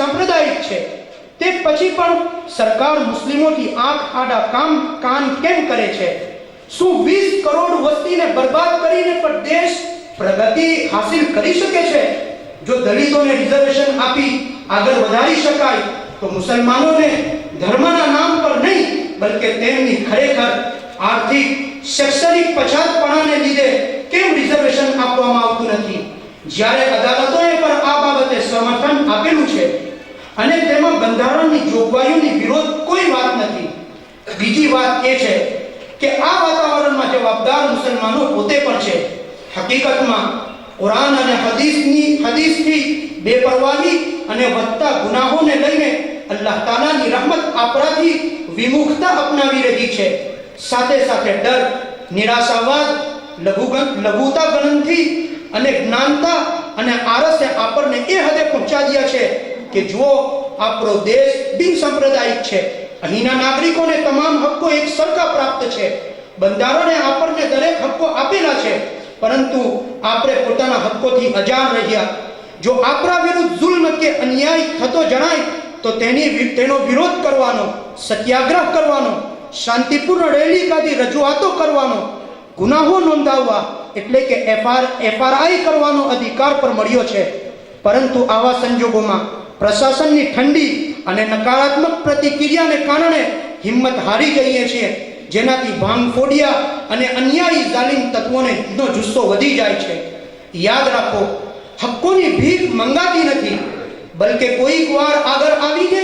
સાંપ્રદાયિક છે, તે પછી પણ સરકાર મુસ્લિમોથી આંખ આડા કાન કેમ કરે છે? શું 20 કરોડ વસ્તીને બરબાદ કરીને પણ દેશ પ્રગતિ હાસિલ કરી શકે છે? જો દલિતોને રિઝર્વેશન આપી આગળ વધારી શકાય તો મુસલમાનોને ધર્મના નામ પર નહીં બલકે તેમની ખરેખર આર્થિક શૈક્ષણિક પછાતપણાને લીધે કેમ રિઝર્વેશન આપવામાં આવતું નથી? જ્યારે અદાલતોએ પણ આ બાબતે સમર્થન આપેલું છે અને તેમાં બંધારણની જોગવાઈઓની વિરોધ કોઈ વાત નથી. બીજી વાત એ છે કે આ વાતાવરણમાં જવાબદાર મુસલમાનો પોતે પણ છે. હકીકતમાં કુરાન અને હદીસથી બેપરવાહી અને વધતા ગુનાહોને લઈને અલ્લાહ તાલાની રહેમત આપણાથી વિમુખતા અપનાવી રહી છે. સાથે સાથે ડર, નિરાશાવાદ, લઘુતા ગણનથી અને જ્ઞાનતા અને આળસે આપણને એ હદે પહોંચાડ્યા છે કે જુઓ, આપણો દેશ બિનસાંપ્રદાયિક છે. અહીંના નાગરિકોને તમામ હક્કો એક સરખા પ્રાપ્ત છે. બંધારણે આપણને દરેક હક્કો આપેલા છે, પરંતુ આપણે પોતાના હક્કોથી અજાણ રહ્યા. જો આપણા વિરુદ્ધ જુલ્મ કે અન્યાય થતો જણાય તો તેનો વિરોધ કરવાનો, સત્યાગ્રહ કરવાનો, શાંતિપૂર્ણ રેલી કાઢી રજૂઆતો કરવાનો, ગુનાહો નોંધાવવા એટલે કે એફઆરઆઈ કરવાનો અધિકાર પર મળ્યો છે. પરંતુ આવા સંજોગોમાં પ્રશાસનની ઠંડી અને નકારાત્મક પ્રતિક્રિયાને કારણે હિંમત હારી જઈએ છીએ, જેનાથી ભાંગફોડિયા અને અન્યાયી જાલિમ તત્વોનો જુસ્સો વધી જાય છે. યાદ રાખો, હક્કોની ભીખ મંગાતી નથી, બલકે કોઈક વાર આગળ આવીને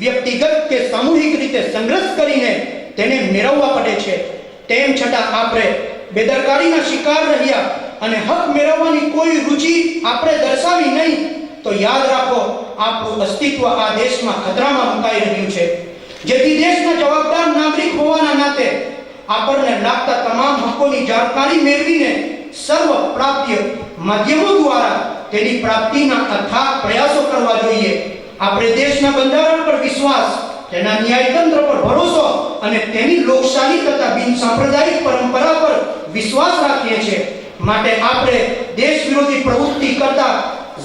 વ્યક્તિગત કે સામૂહિક રીતે સંઘર્ષ કરીને તેને મેળવવા પડે છે. તેમ છતાં આપણે બેદરકારીના શિકાર રહ્યા અને હક મેળવવાની કોઈ રુચિ આપણે દર્શાવી નહીં તો યાદ રાખો, આપણું અસ્તિત્વ આ દેશમાં ખતરામાં મુકાઈ રહ્યું છે. જેથી દેશના જવાબદાર નાગરિક હોવાના નાતે આપણને લાગતા તમામ હકોની જાણકારી મેળવીને સર્વ પ્રાપ્ય માધ્યમો દ્વારા તેની પ્રાપ્તિના અથાગ પ્રયાસો કરવા જોઈએ. આપણે દેશના બંધારણ પર વિશ્વાસ, તેના ન્યાયતંત્ર પર ભરોસો અને તેની લોકશાહી તથા બિનસાંપ્રદાયિક પરંપરા પર વિશ્વાસ રાખીએ છીએ. માટે આપણે દેશ વિરોધી પ્રવૃત્તિ કરતા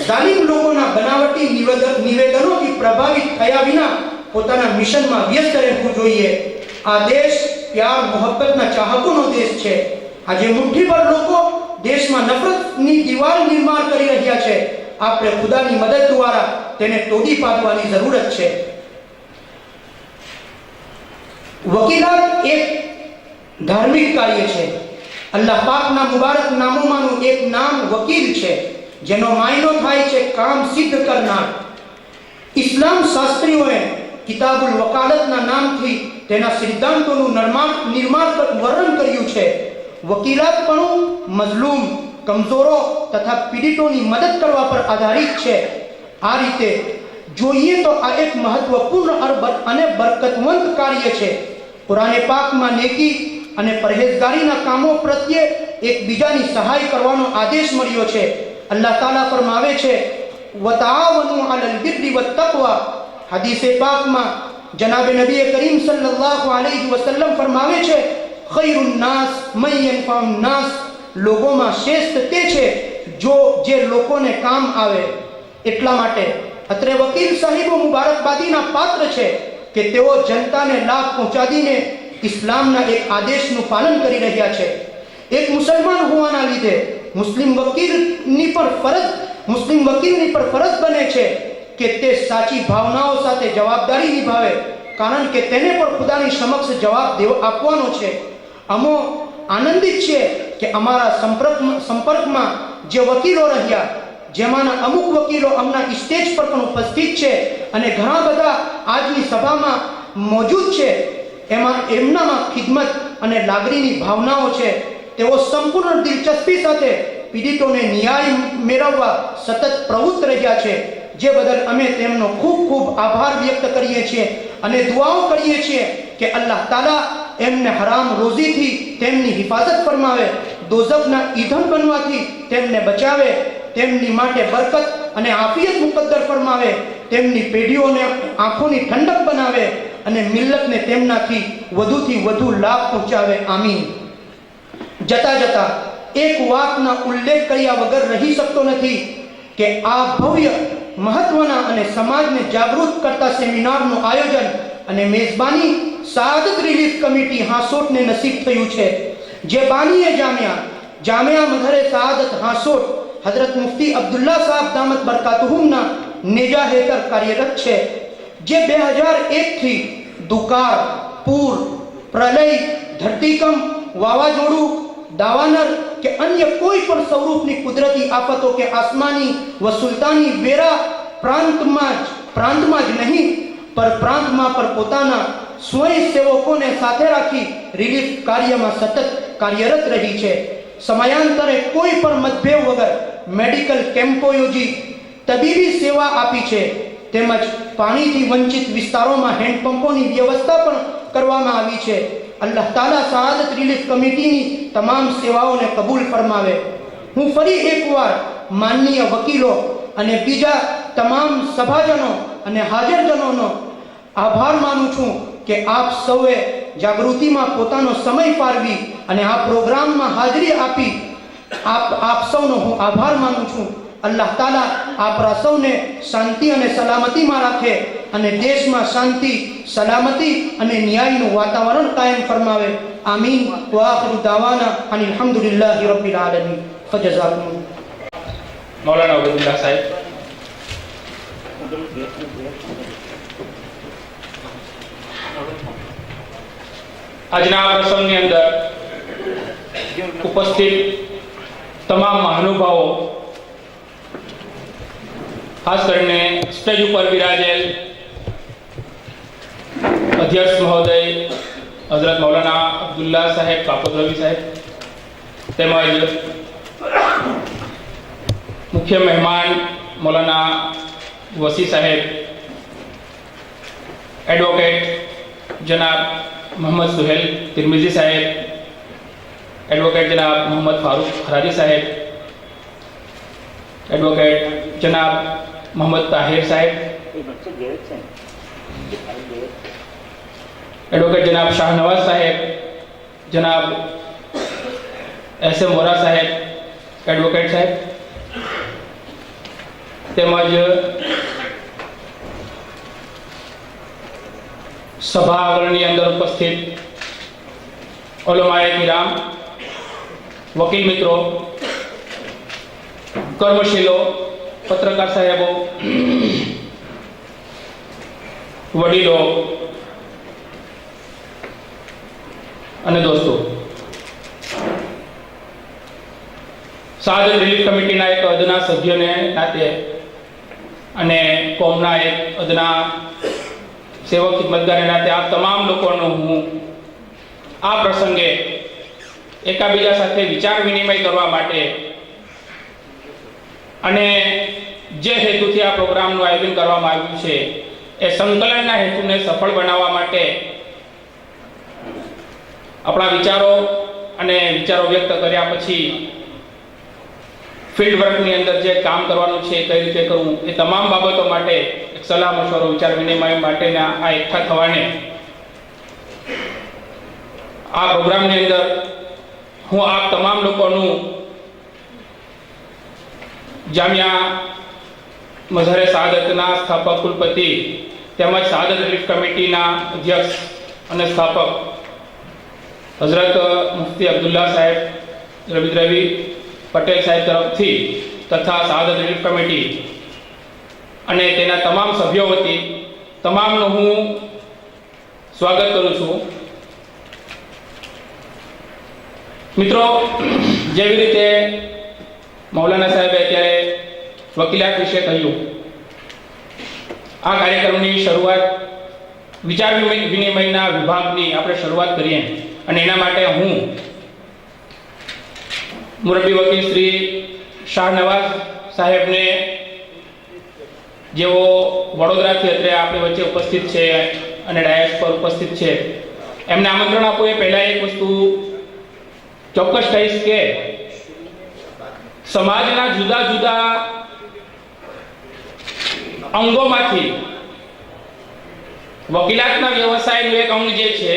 જાલિમ લોકોના બનાવટી નિવેદનોથી પ્રભાવિત થયા વિના પોતાના મિશનમાં વ્યસ્ત રહેવું જોઈએ. આ દેશ પ્યાર મોહબ્બતના ચાહકોનો દેશ છે. આજે મુઠ્ઠીભર લોકો દેશમાં નફરતની દિવાલ નિર્માણ કરી રહ્યા છે. આપણે ખુદાની મદદ દ્વારા તેને તોડી પાડવાની જરૂરત છે. વકીલાત એક ધાર્મિક કાર્ય છે. અલ્લાહ પાકના મુબારક નામોમાંનું એક નામ વકીલ છે, જેનો માયનો થાય છે કામ સિદ્ધ કરનાર. ઇસ્લામ શાસ્ત્રીઓએ કિતાબુલ વકાલતના નામથી તેના સિદ્ધાંતોનું વર્ણન કર્યું છે. વકીલાતપણું મઝલૂમ, કમજોરો તથા પીડિતોની મદદ કરવા પર આધારિત છે. આ રીતે જોઈએ તો આ એક મહત્વપૂર્ણ અને બરકતવંત કાર્ય છે. કુરાને પાકમાં નેકી અને પરહેજગારીના કામો પ્રત્યે એકબીજાની સહાય કરવાનો આદેશ મળ્યો છે. અલ્લાહ તાલા ફરમાવે છે, વતાવનુ અલલ બિર્રી વત્તક્વા. હદીસે પાકમાં જનાબે નબી કરીમ સલ્લલ્લાહુ અલૈહિ વસલ્લમ ફરમાવે છે, ખૈરુન નાસ મન યનફઉન નાસ. લોકોમાં શ્રેષ્ઠ તે છે જે લોકોને કામ આવે. એટલા માટે અત્રે વકીલ સાહેબો મુબારકબાદીના પાત્ર છે કે તેઓ જનતાને લાભ પહોંચાડીને ઇસ્લામના એક આદેશનું પાલન કરી રહ્યા છે. એક મુસલમાન હોવાના લીધે મુસ્લિમ વકીલની પર ફરજ બને છે કે તે સાચી ભાવનાઓ સાથે જવાબદારી નિભાવે, કારણ કે તેને પણ ખુદાની સમક્ષ જવાબ આપવાનો છે. અમો આનંદિત છે કે અમારા સંપર્કમાં જે વકીલો રહ્યા, જેમાંના અમુક વકીલો હમણાં સ્ટેજ પર પણ ઉપસ્થિત છે અને ઘણા બધા આજની સભામાં મોજૂદ છે, એમનામાં ખિદમત અને લાગણીની ભાવનાઓ છે. તેઓ સંપૂર્ણ દિલચસ્પી સાથે પીડિતોને ન્યાય મેળવવા સતત પ્રવૃત્ત રહ્યા છે, જે બદલ અમે તેમનો ખૂબ ખૂબ આભાર વ્યક્ત કરીએ છીએ અને દુઆઓ કરીએ છીએ કે અલ્લાહ તાલા એમને હરામ રોઝીથી તેમની હિફાજત ફરમાવે, દોઝખના ઈંધણ બનવાથી તેમને બચાવે, તેમની માટે બરકત અને આફિયત મુકદ્દર ફરમાવે, તેમની પેઢીઓને આંખોની ઠંડક બનાવે અને મિલ્લતને તેમનાથી વધુથી વધુ લાભ પહોંચાવે. આમીન. જતા જતા એક વાતના ઉલ્લેખ કર્યા વગર રહી શકતો નથી કે આ ભવ્ય મહત્વના અને સમાજને જાગૃત કરતા સેમિનારનું આયોજન અને મેજબાની સઆદત રિલીફ કમિટી હાંસોટને નસીબ થયું છે, જે બાનીએ જામિયા મઝહરે સઆદત હાંસોટ હઝરત મુફ્તી અબ્દુલ્લા સાહેબ દામત બરકાતુહુમના નેજા હેઠળ કાર્યરત છે, જે 2001 થી દુકાળ, પૂર, પ્રલય, ધરતીકંપ, વાવાઝોડું, દાવાનર કે અન્ય કોઈ પણ સ્વરૂપની કુદરતી આફતો કે આસમાની વ સુલતાની વેરા પ્રાંતમાં જ નહીં પર પ્રાંતમાં પર પોતાના સ્વયંસેવકોને સાથે રાખી રિલીફ કાર્યમાં સતત કાર્યરત રહી છે. સમયાંતરે કોઈ પણ મતભેદ વગર મેડિકલ કેમ્પો યોજી તબીબી સેવા આપી છે, તેમજ પાણીથી વંચિત વિસ્તારોમાં હેન્ડપંપોની વ્યવસ્થા પણ કરવામાં આવી છે. અલ્લાહ તાલા સઆદત રિલીફ કમિટીની તમામ સેવાઓને કબૂલ ફરમાવે. હું ફરી એકવાર માનનીય વકીલો અને બીજા તમામ સભાજનો અને હાજરજનોનો આભાર માનું છું કે આપ સૌએ જાગૃતિમાં પોતાનો સમય ફાળવી અને આ પ્રોગ્રામમાં હાજરી આપી. આપ સૌનો હું આભાર માનું છું. અલ્લાહ તાલા આપણા સૌને શાંતિ અને સલામતીમાં રાખે અને દેશમાં શાંતિ, સલામતી અને ન્યાયનું વાતાવરણ કાયમ ફરમાવે. આમીન. વ આખિરુ દાવાના અનિલ હમ્દુલિલ્લાહિ રબ્બિલ આલમીન. ફજઝાકુમ. મૌલાના અબ્દુલ્લા સાહેબ. આજના પ્રસંગની અંદર ઉપસ્થિત તમામ મહાનુભાવો, ખાસ કરીને સ્ટેજ ઉપર બિરાજેલ અધ્યક્ષ મહોદય હઝરત મૌલાના અબ્દુલ્લા સાહેબ કાપોદ્રવી સાહેબ, તેમજ મુખ્ય મહેમાન મૌલાના વસી સાહેબ, એડવોકેટ જનાબ મોહમ્મદ સુહેલ तिरमिजी साहेब, एडवोकेट जनाब मोहम्मद फारूक खराजी साहेब, एडवोकेट जनाब मोहम्मद ताहिर साहेब, एडवोकेट जनाब शाहनवाज साहेब, जनाब एसएम वोरा साहेब, एडवोकेट साहेब, તેમજ સભા આંગણની અંદર ઉપસ્થિત ઉલમાએ કિરામ, વકીલ મિત્રો, કર્મશીલો, પત્રકાર સાહેબો, વડીલો અને દોસ્તો, સઆદત રિલીફ કમિટીના એક અદના સભ્યને નાતે અને કોમના એક અદના સેવક ખિદમતગારને નાતે આ તમામ લોકોનો હું આ પ્રસંગે એકાબીજા સાથે વિચાર વિનિમય કરવા માટે અને જે હેતુથી આ પ્રોગ્રામનું આયોજન કરવામાં આવ્યું છે એ સંકલનના હેતુને સફળ બનાવવા માટે આપણા વિચારો વ્યક્ત કર્યા પછી ફિલ્ડ વર્કની અંદર જે કામ કરવાનું છે કઈ રીતે કરવું એ તમામ બાબતો માટે એક સલાહ મશવરો વિચાર વિનિમય માટેના આ એકઠા થવાને આ પ્રોગ્રામની અંદર હું આપ તમામ લોકોનું જામિયા મઝહરે સઆદતના સ્થાપક કુલપતિ તેમજ સઆદત રિલીફ કમિટીના અધ્યક્ષ અને સ્થાપક હઝરત મુફ્તી અબ્દુલ્લા સાહેબ રવિ પટેલ સાહેબ તરફથી તથા સઆદત રિલીફ કમિટી અને તેના તમામ સભ્યો વતી તમામનું હું સ્વાગત કરું છું. મિત્રો, જેવી રીતે મૌલાના સાહેબે અત્યારે વકીલાત વિશે કહ્યું, આ કાર્યક્રમની શરૂઆત વિચાર વિનિમયના વિભાગની આપણે શરૂઆત કરીએ અને એના માટે હું મુરબ્બી વકીલ શ્રી શાહનવાઝ સાહેબને, જેઓ વડોદરાથી અત્યારે આપણી વચ્ચે ઉપસ્થિત છે અને ડાયસ પર ઉપસ્થિત છે, એમને આમંત્રણ આપવું એ પહેલાં એક વસ્તુ ચોક્કસ કહીશ કે સમાજના જુદા જુદા અંગોમાંથી વકીલાતના વ્યવસાયનું એક અંગ જે છે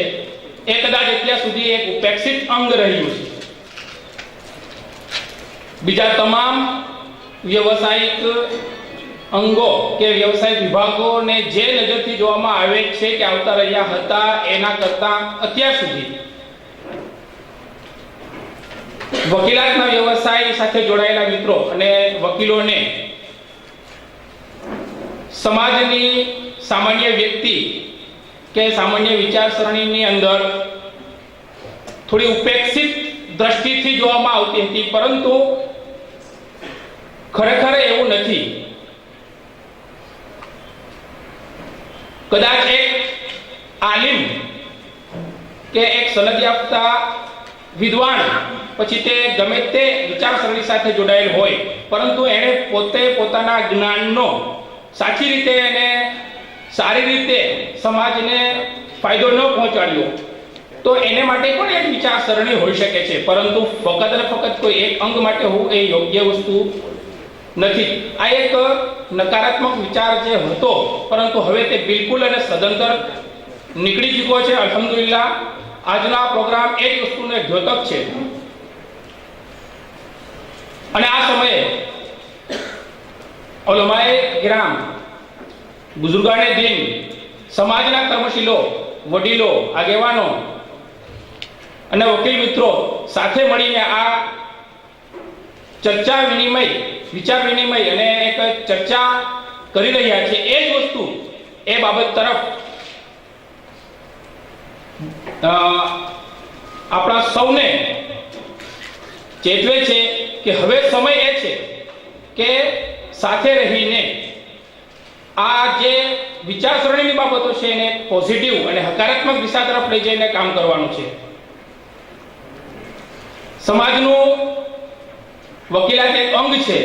એ કદાચ અત્યાર સુધી એક ઉપેક્ષિત અંગ રહ્યું છે. બીજા તમામ વ્યવસાયિક અંગો કે વ્યવસાય વિભાગોને જે નજરથી જોવામાં આવે છે કે આવતા રહ્યા હતા એના કરતા અત્યાર સુધી વકીલાતના વ્યવસાય સાથે જોડાયેલા મિત્રો અને વકીલોને સમાજની સામાન્ય વ્યક્તિ કે સામાન્ય વિચારસરણીની અંદર થોડી ઉપેક્ષિત દ્રષ્ટિથી જોવામાં આવતી હતી, પરંતુ ખરેખર એવું નથી. કદાચ એક આલિમ કે એક સનદ યાફતા વિદ્વાન પછી તે ગમે તે વિચારસરણી સાથે જોડાયેલ હોય, પરંતુ એણે પોતે પોતાના જ્ઞાનનો સાચી રીતે અને સારી રીતે સમાજને ફાયદો ન પહોંચાડ્યો તો એને માટે પણ એક વિચારસરણી હોઈ શકે છે, પરંતુ ફક્ત અને ફક્ત કોઈ એક અંગ માટે હોવું એ યોગ્ય વસ્તુ નથી. આ એક નકારાત્મક વિચાર જે હતો, પરંતુ હવે તે બિલકુલ અને સદંતર નીકળી ચૂક્યો છે. અલ્હમ્દુલિલ્લાહ આજનો આ પ્રોગ્રામ એ જ વસ્તુનો એક દ્યોતક છે. અને આ સમયે ઉલમાએ કિરામ, બુઝુર્ગાને દીન, સમાજના કર્મશીલો, વડીલો, આગેવાનો અને વકીલ મિત્રો સાથે મળીને આ ચર્ચા વિનિમય, વિચાર વિનિમય અને એક ચર્ચા કરી રહ્યા છે. એ જ વસ્તુ એ બાબત તરફ આપણા સૌને ચેતવે છે કે હવે સમય એ છે કે સાથે રહીને આ જે વિચારસરણીની બાબતો છે એને પોઝિટિવ અને હકારાત્મક દિશા તરફ લઈ જઈને કામ કરવાનું છે. સમાજનું વકીલાત એક અંગ છે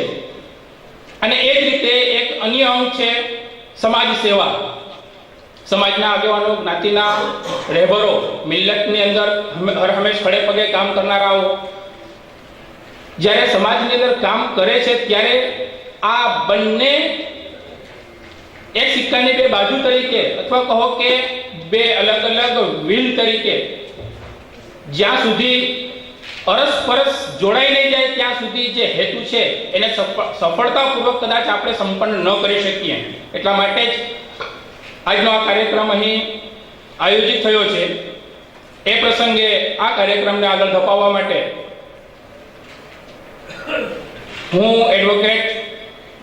અને એ જ રીતે એક અન્ય અંગ છે સમાજ સેવા. સમાજના આગેવાનો, જ્ઞાતિના રહેબરો, મિલ્લતની અંદર હર હંમેશ ખડે પગે કામ કરનારાઓ જ્યારે સમાજની અંદર કામ કરે છે ત્યારે આ બંને એક સિક્કાની બે બાજુ તરીકે અથવા કહો કે બે અલગ અલગ વ્હીલ તરીકે જ્યાં સુધી અરસપરસ જોડાઈ નહીં જાય ત્યાં સુધી જે હેતુ છે એને સફળતાપૂર્વક કદાચ આપણે સંપન્ન ન કરી શકીએ. એટલા માટે જ આજનો આ કાર્યક્રમ અહીં આયોજિત થયો છે. એ પ્રસંગે આ કાર્યક્રમને આગળ ધપાવવા માટે હું એડવોકેટ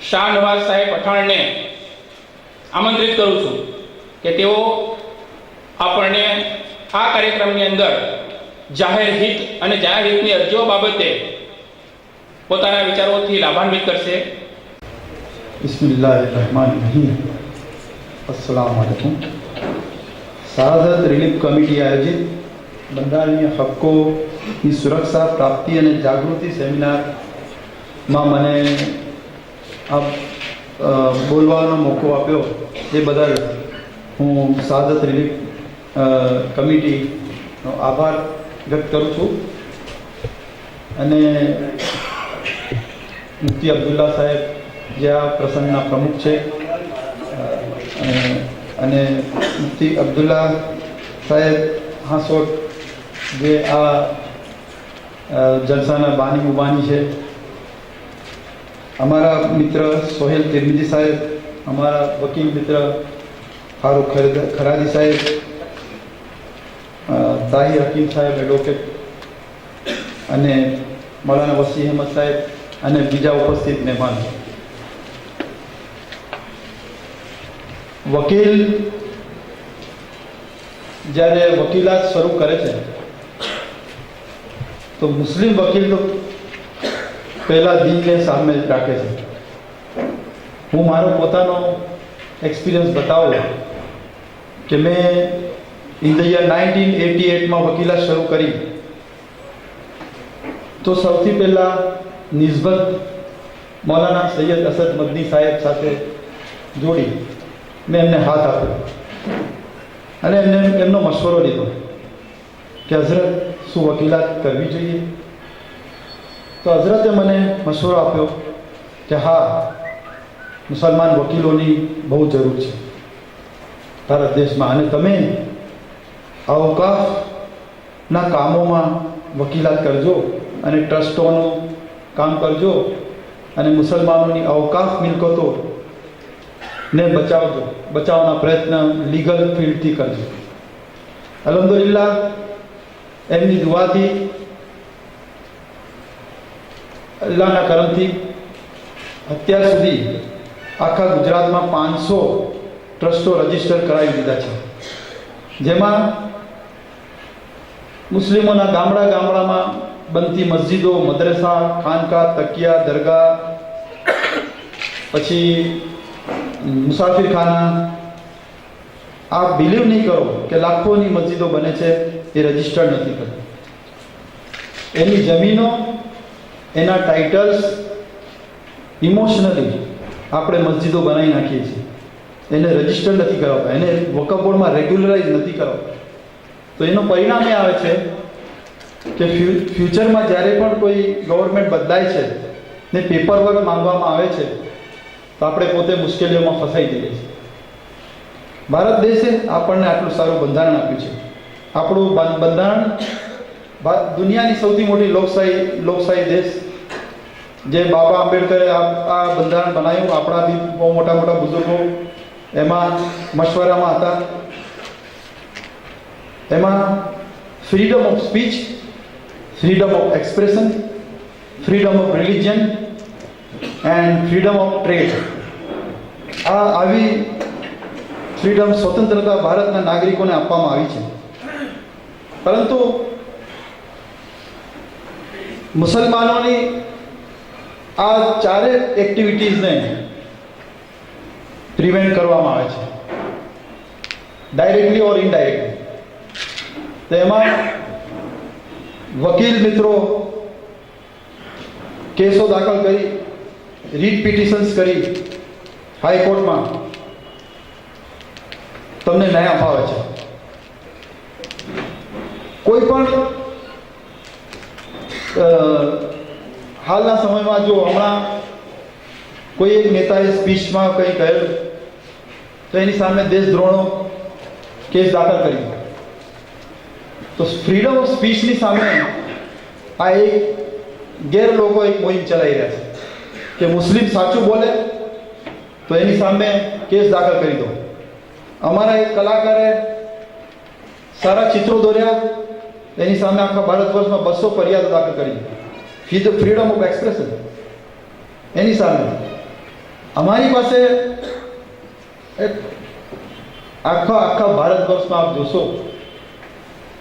શાહ નવાઝ સાહેબ પઠાણને આમંત્રિત કરું છું કે તેઓ આપણને આ કાર્યક્રમની અંદર જાહેર હિત અને જાહેર હિતની અરજીઓ બાબતે પોતાના વિચારોથી લાભાન્વિત કરશે. બિસ્મિલ્લાહિર્રહમાનિર્રહીમ. अस्सलाम वालेकुम. शहादत रिलीफ कमिटी आयोजित બંધારણીય હક્કોની સુરક્ષા, પ્રાપ્તિ અને જાગૃતિ સેમિનારમાં મને આ બોલવાનો મોકો આપ્યો એ બદલ હું શહાદત રિલીફ કમિટીનો આભાર વ્યક્ત કરું છું. અને મુફ્તી અબ્દુલ્લા સાહેબ જે આ પ્રસંગના પ્રમુખ છે અને મુફ્તી અબ્દુલ્લા સાહેબ હાંસોટ જે આ જલસાના બાની મુબાની છે, અમારા મિત્ર સોહેલ તિરમિજી સાહેબ, અમારા વકીલ મિત્ર ફારૂક ખરાદી સાહેબ, તાહિર હકીમ સાહેબ એડવોકેટ અને મૌલાના વસી અહેમદ સાહેબ અને બીજા ઉપસ્થિત મહેમાન. વકીલ જ્યારે વકીલાત શરૂ કરે છે તો મુસ્લિમ વકીલ તો પહેલા દિનને સામે રાખે છે. હું મારો પોતાનો એક્સપિરિયન્સ બતાવું કે મેં ઇન ધ યર 1988માં વકીલાત શરૂ કરી તો સૌથી પહેલાં નિસ્બત મૌલાના સૈયદ અસદ મદની સાહેબ સાથે જોડી મેં એમને હાથ આપ્યો અને એમનો મશવરો લીધો કે હઝરત શું વકીલાત કરવી જોઈએ? તો હઝરતે મને મશવરો આપ્યો કે હા, મુસલમાન વકીલોની બહુ જરૂર છે ભારત દેશમાં, અને તમે અવકાફના કામોમાં વકીલાત કરજો અને ટ્રસ્ટોનું કામ કરજો અને મુસલમાનોની અવકાફ મિલકતો ને બચાવજો, બચાવવાના પ્રયત્ન લીગલ ફિલ્ડથી કરજો. અલ્હમ્દુલિલ્લાહ એમની દુઆથી, અલ્લાહના કરમથી અત્યાર સુધી આખા ગુજરાતમાં 500 ટ્રસ્ટો રજીસ્ટર કરાવી દીધા છે, જેમાં મુસ્લિમોના ગામડામાં બનતી મસ્જિદો, મદ્રસા, ખાનકા, તકિયા, દરગાહ, પછી મુસાફિરખાના, આપ બિલીવ નહીં કરો કે લાખોની મસ્જિદો બને છે એ રજીસ્ટર્ડ નથી કરતી. એની જમીનો, એના ટાઇટલ્સ ઇમોશનલી આપણે મસ્જિદો બનાવી નાખીએ છીએ, એને રજીસ્ટર નથી કરાવતા, એને વકફ બોર્ડમાં રેગ્યુલરાઇઝ નથી કરાવતા. તો એનું પરિણામ એ આવે છે કે ફ્યુચરમાં જ્યારે પણ કોઈ ગવર્મેન્ટ બદલાય છે ને પેપર વર્ક માંગવામાં આવે છે તો આપણે પોતે મુશ્કેલીઓમાં ફસાઈ જઈએ છીએ. ભારત દેશે આપણને આટલું સારું બંધારણ આપ્યું છે. આપણું બંધારણ દુનિયાની સૌથી મોટી લોકશાહી દેશ, જે બાબા આંબેડકરે આ બંધારણ બનાવ્યું, આપણા બી બહુ મોટા બુઝુર્ગો એમાં મશવરામાં હતા. એમાં freedom of speech, freedom of expression, freedom of religion and freedom of trade, આવી ફ્રીડમ, સ્વતંત્રતા ભારતના નાગરિકોને આપવામાં આવી છે. પરંતુ મુસલમાનોની આ ચારે એક્ટિવિટીઝને પ્રિવેન્ટ કરવામાં આવે છે, ડાયરેક્ટલી ઓર ઇનડાયરેક્ટલી. તો એમાં વકીલ મિત્રો કેસો દાખલ કરી, રીટ પિટિશન્સ કરી હાઈકોર્ટમાં તમને ન્યાય અપાવે છે. કોઈ પણ હાલના સમયમાં જો હમણાં કોઈ એક નેતાએ સ્પીચમાં કંઈ કહ્યું તો એની સામે દેશદ્રોહનો કેસ દાખલ કરી. તો ફ્રીડમ ઓફ સ્પીચની સામે આ એક લોકો એક મોહિમ ચલાવી રહ્યા છે કે મુસ્લિમ સાચું બોલે તો એની સામે કેસ દાખલ કરી દો. અમારા એક કલાકારે સારા ચિત્રો દોર્યા, એની સામે આખા ભારત વર્ષમાં 200 ફરિયાદો દાખલ કરી. ફ્રીડમ ઓફ એક્સપ્રેશન એની સામે. અમારી પાસે આખા ભારત વર્ષમાં આપ જોશો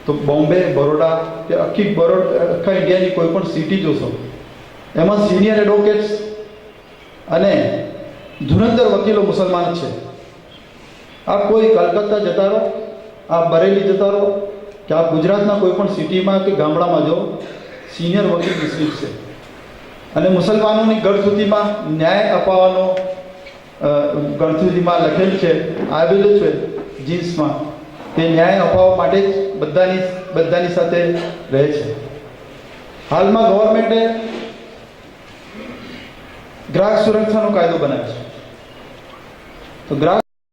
તો બોમ્બે, બરોડા કે આખા ઇન્ડિયાની કોઈ પણ સિટી જોશો, એમાં સિનિયર એડવોકેટ્સ અને ધુરંધર વકીલો મુસલમાન છે. આપ કોઈ કલકત્તા જતા રહો, આપ બરેલી જતા રહો, કે આપ ગુજરાતના કોઈ પણ સિટીમાં કે ગામડામાં જો, સિનિયર વકીલ મુસ્લિમ છે. અને મુસલમાનોની ગઢસુધીમાં ન્યાય અપાવવાનો ગઢસુધીમાં લખેલ છે, આવેલું છે જીન્સમાં, તે ન્યાય અપાવવા માટે જ બધાની સાથે રહે છે. હાલમાં ગવર્મેન્ટે ગ્રાહક સુરક્ષાનો કાયદો બનાવ્યો છે. તો ગ્રાહક